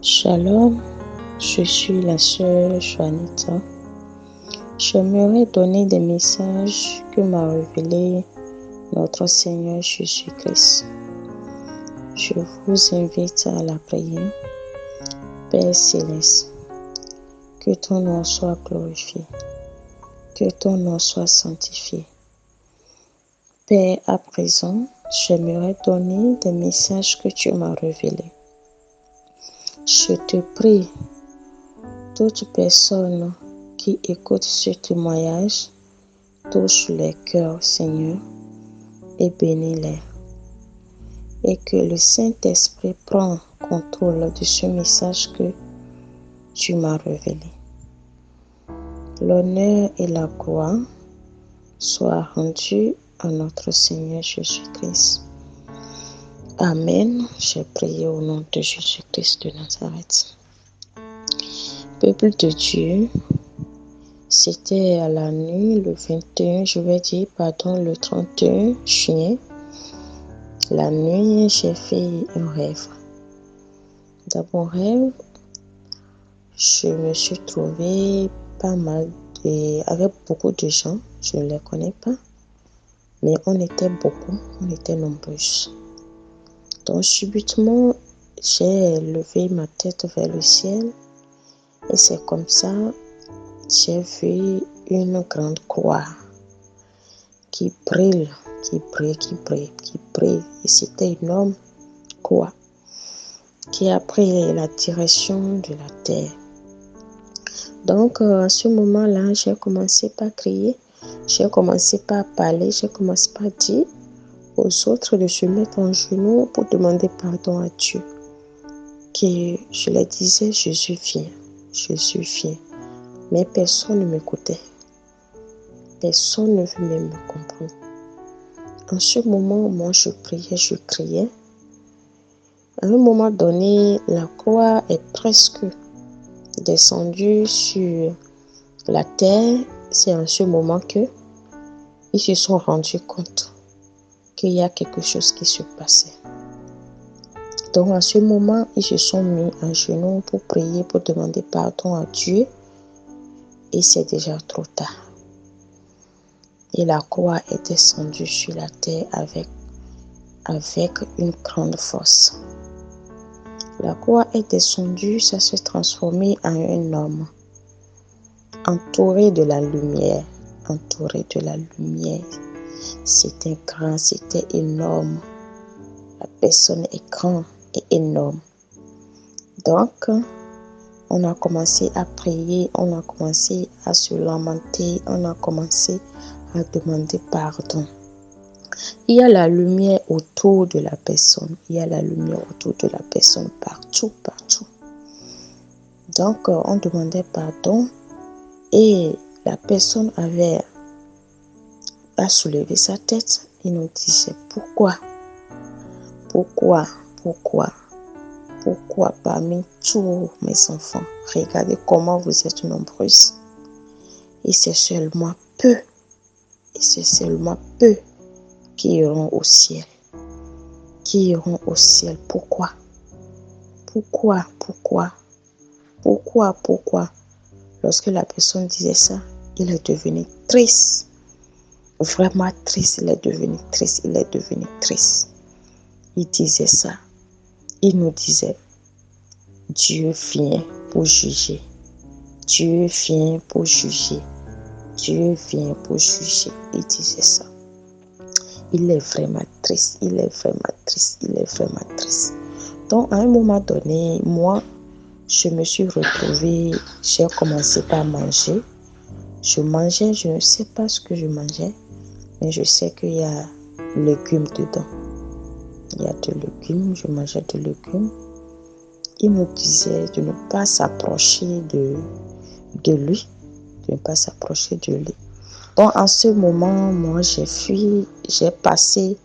Shalom, je suis la sœur Juanita. J'aimerais donner des messages que m'a révélé notre Seigneur Jésus-Christ. Je vous invite à la prière. Père Céleste, que ton nom soit glorifié, que ton nom soit sanctifié. Père, à présent, j'aimerais donner des messages que tu m'as révélés. Je te prie, toute personne qui écoute ce témoignage, touche les cœurs, Seigneur, et bénis-les. Et que le Saint-Esprit prenne contrôle de ce message que tu m'as révélé. L'honneur et la gloire soient rendus à notre Seigneur Jésus-Christ. Amen. J'ai prié au nom de Jésus-Christ de Nazareth. Peuple de Dieu, c'était à la nuit, le 31 juin. La nuit, j'ai fait un rêve. Dans mon rêve, je me suis trouvée avec beaucoup de gens. Je ne les connais pas, mais on était beaucoup, on était nombreux. Donc subitement, j'ai levé ma tête vers le ciel et c'est comme ça, j'ai vu une grande croix qui brille. Et c'était une énorme croix qui a pris la direction de la terre. Donc, à ce moment-là, j'ai commencé par crier, j'ai commencé par parler, j'ai commencé par dire aux autres de se mettre en genoux pour demander pardon à Dieu. Que je leur disais, Jésus viens. Mais personne ne m'écoutait. Personne ne veut même me comprendre. En ce moment, moi, je priais, je criais. À un moment donné, la croix est presque descendue sur la terre. C'est en ce moment qu'ils se sont rendus compte qu'il y a quelque chose qui se passait. Donc, à ce moment, ils se sont mis à genoux pour prier, pour demander pardon à Dieu. Et c'est déjà trop tard. Et la croix est descendue sur la terre avec une grande force. La croix est descendue, ça s'est transformé en un homme, entouré de la lumière. C'était grand, c'était énorme. La personne est grande et énorme. Donc, on a commencé à prier, on a commencé à se lamenter, on a commencé à demander pardon. Il y a la lumière autour de la personne. Partout. Donc, on demandait pardon et la personne a soulevé sa tête. Il nous disait pourquoi parmi tous mes enfants, regardez comment vous êtes nombreuses. Et c'est seulement peu qui iront au ciel. Pourquoi? Lorsque la personne disait ça, il est devenu triste. Vraiment triste, il est devenu triste. Il disait ça. Il nous disait, Dieu vient pour juger. Il disait ça. Il est vraiment triste. Donc, à un moment donné, moi, je me suis retrouvée, j'ai commencé par manger. Je ne sais pas ce que je mangeais, mais je sais qu'il y a légumes dedans. Je mangeais des légumes. Il me disait de ne pas s'approcher de lui. Donc, en ce moment, moi, j'ai fui, j'ai passé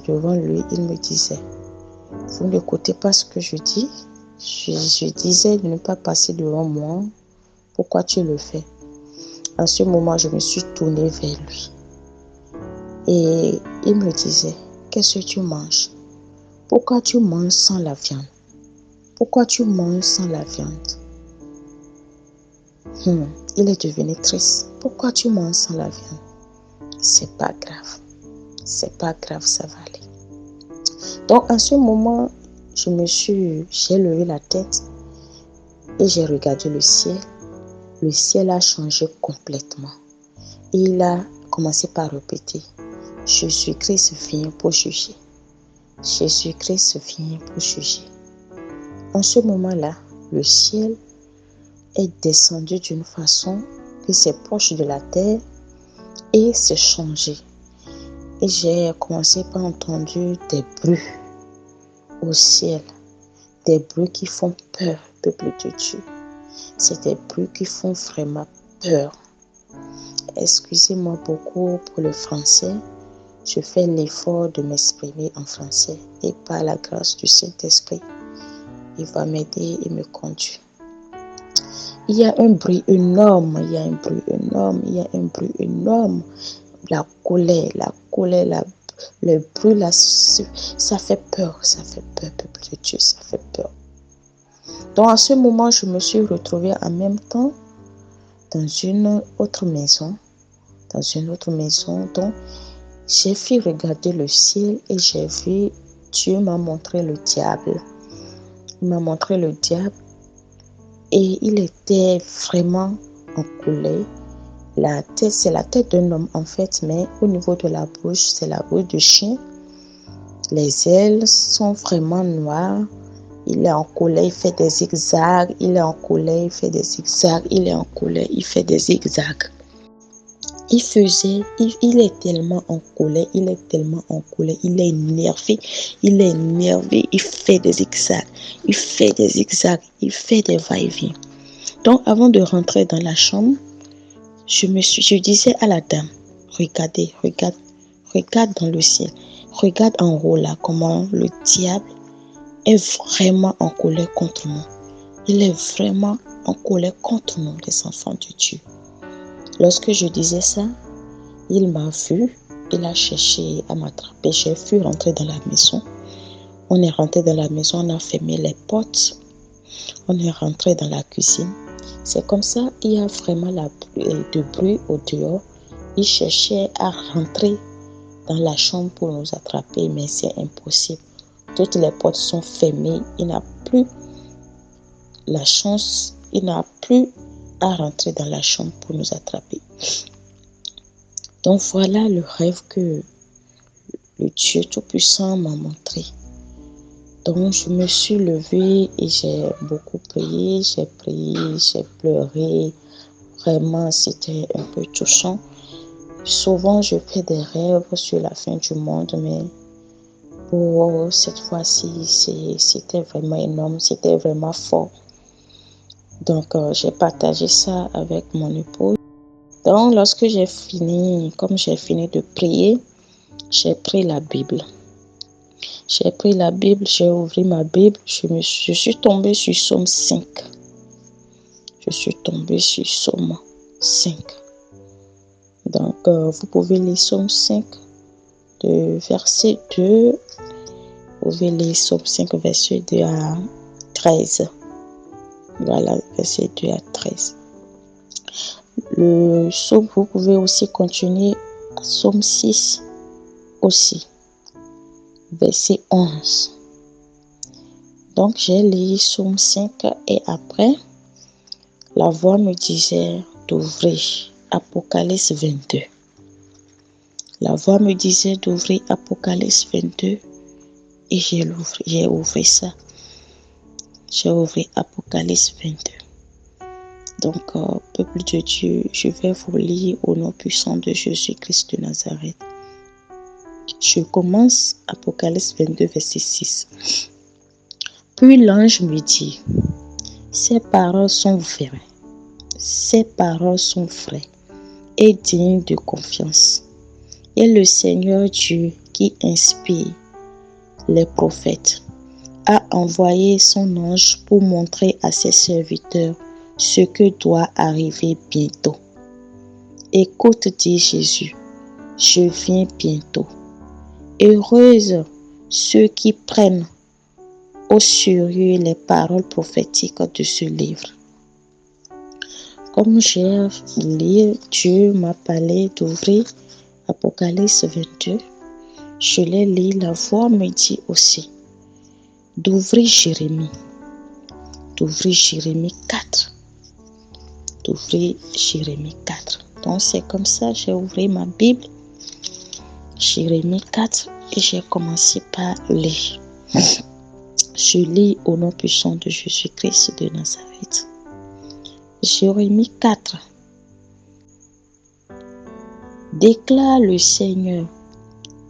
devant lui. Il me disait, vous n'écoutez pas ce que je dis? Je disais de ne pas passer devant moi. Pourquoi tu le fais? En ce moment, je me suis tournée vers lui. Et il me disait, qu'est-ce que tu manges? Pourquoi tu manges sans la viande? pourquoi tu manges sans la viande? Il est devenu triste. Pourquoi tu manges sans la viande? C'est pas grave. C'est pas grave, ça va aller. Donc, en ce moment, j'ai levé la tête et j'ai regardé le ciel. Le ciel a changé complètement. Et il a commencé par répéter, Jésus-Christ vient pour juger. Jésus-Christ vient pour juger. En ce moment-là, le ciel est descendu d'une façon que c'est proche de la terre et s'est changé. Et j'ai commencé par entendre des bruits au ciel, des bruits qui font peur, peuple de Dieu. C'est des bruits qui font vraiment peur. Excusez-moi beaucoup pour le français. Je fais l'effort de m'exprimer en français et par la grâce du Saint-Esprit, il va m'aider et me conduire. Il y a un bruit énorme, La colère, le bruit là, ça fait peur, peuple de Dieu, ça fait peur. Donc à ce moment, je me suis retrouvée en même temps dans une autre maison. Donc j'ai fait regarder le ciel et j'ai vu, Dieu m'a montré le diable. Il m'a montré le diable et il était vraiment en colère. La tête, c'est la tête d'un homme en fait, mais au niveau de la bouche, c'est la bouche de chien. Les ailes sont vraiment noires. Il est en colère, il fait des zigzags. Il est Il est tellement en colère, il est énervé, il fait des zigzags, il fait des va-et-vient. Donc avant de rentrer dans la chambre, je disais à la dame, regarde dans le ciel, regarde en haut là, comment le diable est vraiment en colère contre nous. Il est vraiment en colère contre nous, les enfants de Dieu. Lorsque je disais ça, il m'a vu, il a cherché à m'attraper. J'ai pu rentrer dans la maison. On est rentré dans la maison, on a fermé les portes. On est rentré dans la cuisine. C'est comme ça, il y a vraiment de bruit au dehors. Il cherchait à rentrer dans la chambre pour nous attraper, mais c'est impossible. Toutes les portes sont fermées. Il n'a plus la chance, il n'a plus à rentrer dans la chambre pour nous attraper. Donc voilà le rêve que le Dieu Tout-Puissant m'a montré. Donc je me suis levée et j'ai beaucoup prié, j'ai pleuré. Vraiment, c'était un peu touchant. Souvent, je fais des rêves sur la fin du monde, mais pour cette fois-ci, c'était vraiment énorme, c'était vraiment fort. Donc, j'ai partagé ça avec mon épouse. Donc, lorsque j'ai fini de prier, j'ai pris la Bible. J'ai ouvert ma Bible, je suis tombée sur Psaume 5. Donc, vous pouvez lire Psaume 5 de verset 2. Vous pouvez lire Psaume 5, verset 2 à 13. Voilà, verset 2 à 13. Le psaume, vous pouvez aussi continuer à Psaume 6 aussi, verset 11. Donc, j'ai lu Psaume 5 et après, la voix me disait d'ouvrir Apocalypse 22. La voix me disait d'ouvrir Apocalypse 22 et j'ai ouvert ça. J'ai ouvert Apocalypse 22. Donc, peuple de Dieu, je vais vous lire au nom puissant de Jésus-Christ de Nazareth. Je commence Apocalypse 22, verset 6. Puis l'ange me dit, ces paroles sont vraies et dignes de confiance. Et le Seigneur Dieu qui inspire les prophètes a envoyé son ange pour montrer à ses serviteurs ce que doit arriver bientôt. Écoute, dit Jésus, je viens bientôt. Heureuses ceux qui prennent au sérieux les paroles prophétiques de ce livre. Comme j'ai lu, Dieu m'a parlé d'ouvrir Apocalypse 22. Je l'ai lu, la voix me dit aussi d'ouvrir Jérémie 4. D'ouvrir Jérémie 4. Donc c'est comme ça, j'ai ouvert ma Bible, Jérémie 4, et j'ai commencé par lire. Je lis au nom puissant de Jésus-Christ de Nazareth. Jérémie 4. Déclare le Seigneur,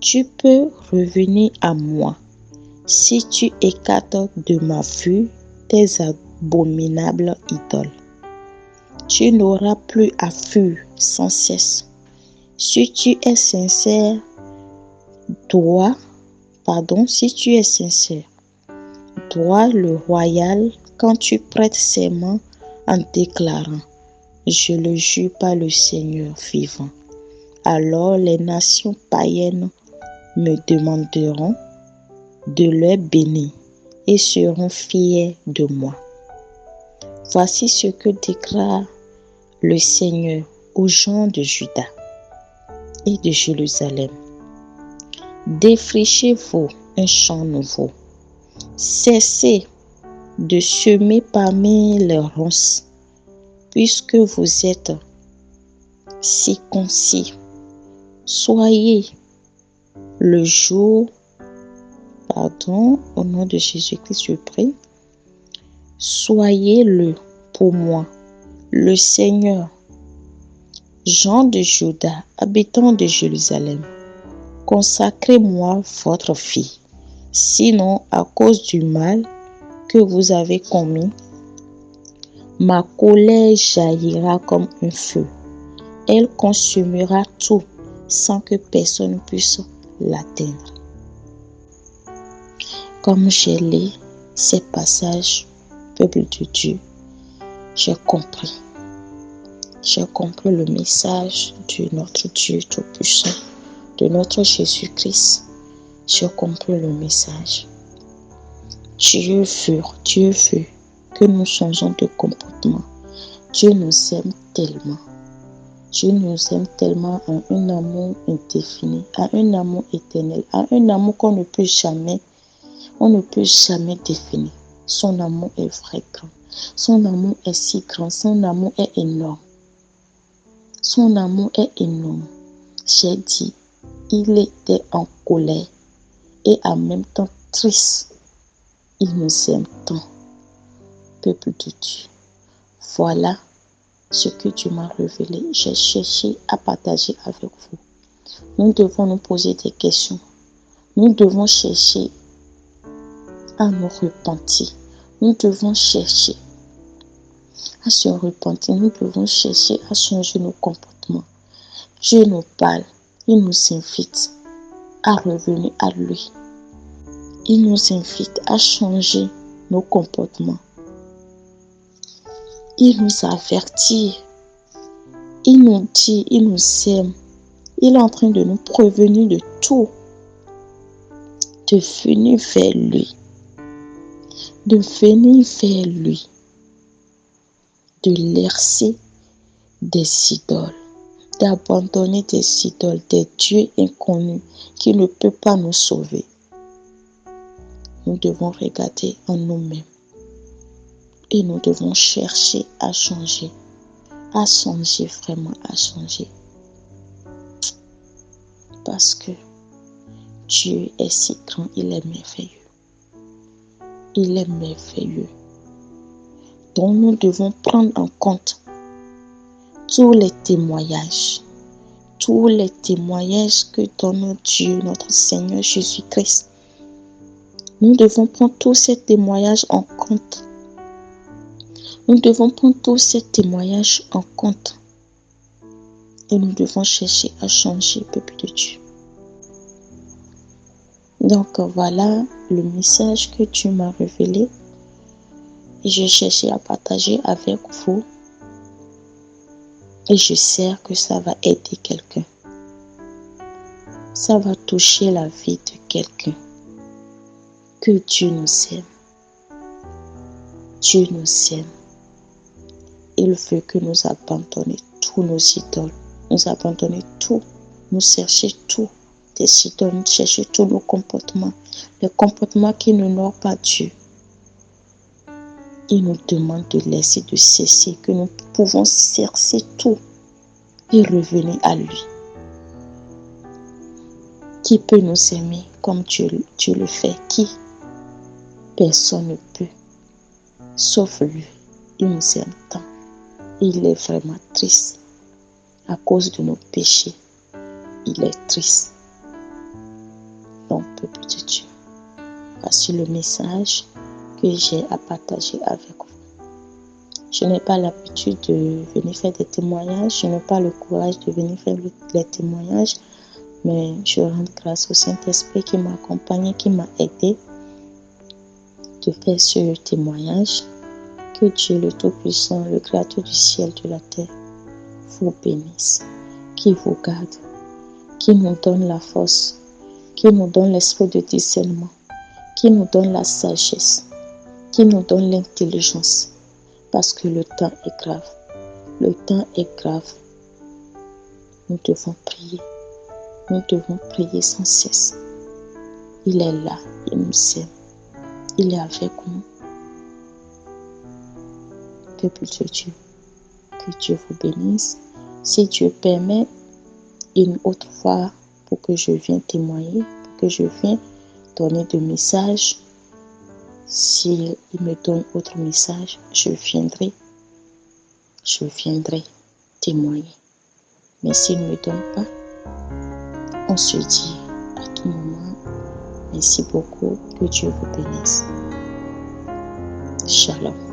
tu peux revenir à moi si tu écartes de ma vue tes abominables idoles. Tu n'auras plus à fuir sans cesse. Si tu es sincère, droit le royal quand tu prêtes serment en déclarant, je le jure par le Seigneur vivant. Alors les nations païennes me demanderont de leur bénir et seront fiers de moi. Voici ce que déclare le Seigneur aux gens de Juda et de Jérusalem. Défrichez-vous un champ nouveau. Cessez de semer parmi les ronces, puisque vous êtes circoncis. Soyez le jour, au nom de Jésus-Christ, je prie. Soyez-le pour moi, le Seigneur. Gens de Juda, habitants de Jérusalem, consacrez-moi votre fille. Sinon, à cause du mal que vous avez commis, ma colère jaillira comme un feu. Elle consumera tout sans que personne puisse l'atteindre. Comme j'ai lu ces passages, peuple de Dieu, j'ai compris. J'ai compris le message de notre Dieu Tout-Puissant, de notre Jésus-Christ. J'ai compris le message. Dieu veut que nous changeons de comportement. Dieu nous aime tellement. Dieu nous aime tellement à un amour indéfini, à un amour éternel, à un amour qu'on ne peut jamais définir. Son amour est vrai grand. Son amour est si grand. Son amour est énorme. Son amour est énorme. J'ai dit, il était en colère et en même temps triste. Il nous aime tant, peuple de Dieu. Voilà ce que Dieu m'a révélé. J'ai cherché à partager avec vous. Nous devons nous poser des questions. Nous devons chercher à nous repentir. Nous devons chercher à se repentir. Nous devons chercher à changer nos comportements. Dieu nous parle. Il nous invite à revenir à lui. Il nous invite à changer nos comportements. Il nous avertit. Il nous dit, il nous aime. Il est en train de nous prévenir de tout. De venir vers lui. De venir vers lui. De laisser des idoles. D'abandonner des idoles, des dieux inconnus qui ne peuvent pas nous sauver. Nous devons regarder en nous-mêmes. Et nous devons chercher à changer. À changer, vraiment à changer. Parce que Dieu est si grand, il est merveilleux. Il est merveilleux. Donc nous devons prendre en compte tous les témoignages que donne Dieu, notre Seigneur Jésus-Christ. Nous devons prendre tous ces témoignages en compte. Nous devons prendre tous ces témoignages en compte. Et nous devons chercher à changer, peuple de Dieu. Donc voilà le message que Dieu m'a révélé. Et je cherchais à partager avec vous. Et je sais que ça va aider quelqu'un. Ça va toucher la vie de quelqu'un. Que Dieu nous aime. Dieu nous aime. Il veut que nous abandonnions tous nos idoles, nous abandonnions tout, nous cherchions tout, des idoles, nous cherchions tous nos comportements, les comportements qui n'honorent pas Dieu. Il nous demande de laisser, de cesser, que nous pouvons chercher tout et revenir à lui. Qui peut nous aimer comme Dieu le fait? Qui? Personne ne peut, sauf lui. Il nous aime tant. Il est vraiment triste à cause de nos péchés. Il est triste. Donc, peuple de Dieu, voici le message que j'ai à partager avec vous. Je n'ai pas l'habitude de venir faire des témoignages. Je n'ai pas le courage de venir faire les témoignages. Mais je rends grâce au Saint-Esprit qui m'a accompagné, qui m'a aidé de faire ce témoignage. Que Dieu le Tout-Puissant, le Créateur du ciel et de la terre, vous bénisse, qui vous garde, qui nous donne la force, qui nous donne l'esprit de discernement, qui nous donne la sagesse, qui nous donne l'intelligence. Parce que le temps est grave. Le temps est grave. Nous devons prier. Nous devons prier sans cesse. Il est là, il nous aime. Il est avec nous. Peuple de Dieu, que Dieu vous bénisse. Si Dieu permet, une autre fois, pour que je vienne témoigner, pour que je vienne donner des messages, s'il me donne autre message, je viendrai témoigner. Mais s'il ne me donne pas, on se dit à tout moment, merci beaucoup, que Dieu vous bénisse. Shalom.